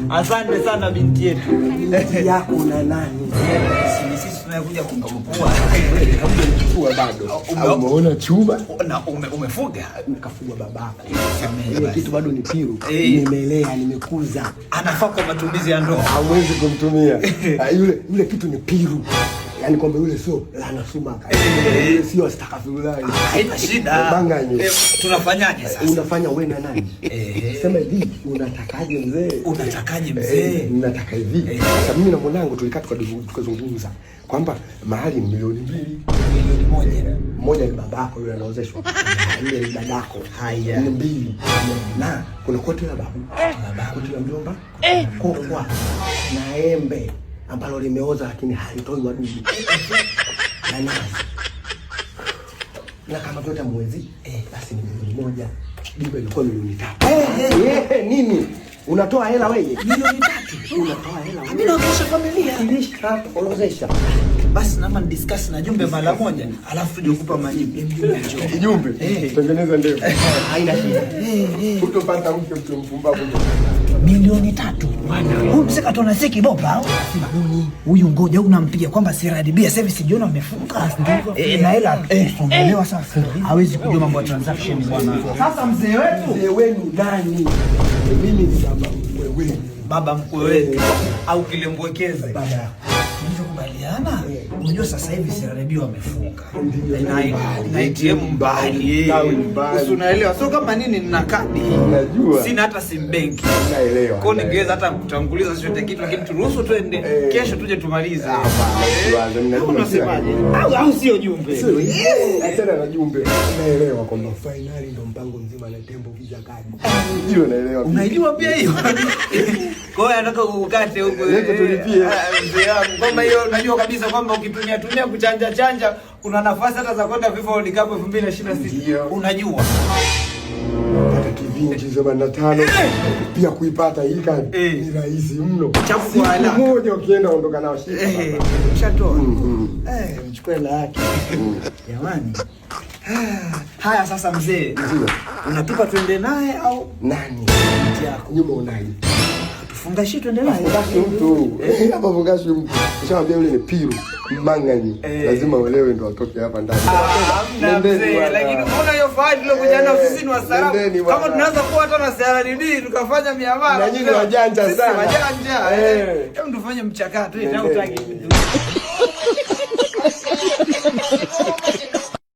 Asante sana binti yetu. Binti yako na nani? Sisi tunakuja kumchukua. Haujakuwa bado. Umeona chumba? Na umefuga? Nikafuga babako. Ile kitu bado ni piru. Nimelea, nimekuza. Anafaa kwa matumizi ya ndoa. Hawezi kumtumia. Yule kitu ni piru. Yaani kwamba yule sio lana sumaka. Yule sio astaghfirullah. Haina shida. Banganyo. Tunafanyaje sasa? Unafanya wewe na nani? Sema hivi, unatakaje mzee? Unatakaje mzee? Nataka hivi. Sasa mimi na mwanangu tulikaa tukazungumza kwamba mahali milioni 2. Milioni 1. Moja ni babako yule anaozeshwa. Yule ni dadako. Haya. Ni 2. Na kuna koti la babu. Koti la mjomba. Kokwa. Na embe ambalo limeoza lakini halitoi wadudu. Na nazi. Na kama vyote mwezi, basi ni milioni 1. Jumba ilikuwa milioni 3. Nini? Unatoa hela wewe? Milioni 3. Unatoa hela wewe? Mimi naokesha familia. Ilisha kuozesha. Basi naomba discuss na Jumbe mara moja, alafu tuje kukupa majibu. Jumbe. Tengeneza ndevu. Haina shida. Utopata mke mpumbavu. Milioni 3. Huyu mzee katona siki bopa au? Huyu ngoja unampiga kwamba siradibia service jiona amefunga. Na hela umeelewa sasa. Hawezi kujua mambo ya transaction bwana. Sasa mzee wenu nani? Mimi ni baba mkwe wenu. Baba mkwe wetu au kilembwekeze. Baba. Tulivyokubaliana, unajua sasa hivi CRDB wamefunga. Na ATM mbali. Unaelewa? So kama nini nina kadi. Unajua. Sina hata sim bank. Naelewa. Kwa nini ningeweza hata kutanguliza chochote kitu, lakini turuhusu twende. Kesho tuje tumalize. Unasemaje? Au sio Jumbe? Tena na Jumbe. Naelewa kwamba finali ndo mpango mzima na Tembo Visa kadi. Hiyo naelewa. Unaijua pia hiyo? Kwa hiyo nataka ukate huko. Leo tulipie. Kwamba hiyo unajua kabisa kwamba ukitumia kuchanja kuna nafasi hata za kwenda FIFA World Cup 2026. Unajua. Hata TV nchi 85 pia kuipata hii kadi ni rahisi mno. Chafua hela. Mmoja ukienda ondoka nao shika. Ushatoa. Mchukue hela yake. Jamani. Haya sasa mzee. Unatupa twende naye au nani? Binti yako. Nyuma unaje? Fungashi twende naye. Fungashi mtu. Hapa fungashi mtu. Nishamwambia yule ni piru. Mmanganyi. Lazima uelewe ndo atoke hapa ndani. Lakini mbona hiyo faidi ile kujana ofisini wa salamu? Kama tunaanza kuwa hata na CRDB tukafanya miamala. Na nyinyi wajanja sana. Wajanja. Hebu tufanye mchakato ili utaki.